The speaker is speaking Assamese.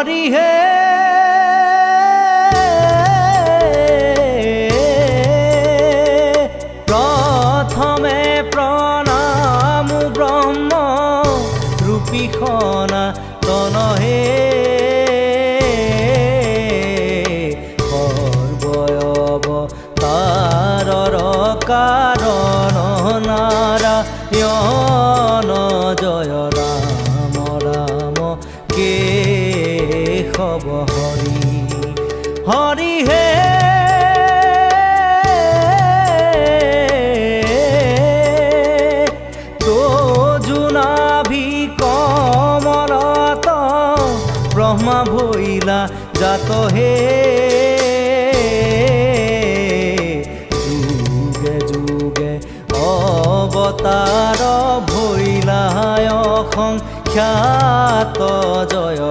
হরি হে প্রথমে প্রণাম ব্রহ্ম রূপী সনাতন হে সর্বয়বতারর কারণ নারায়ণ জয় রাম রাম কেশব হরি হরি হে তোজুনাভি কমলত ব্রহ্মা ভৈলা জাত হে যুগে যুগে অবতার ভৈলায় সংখ্যাত জয়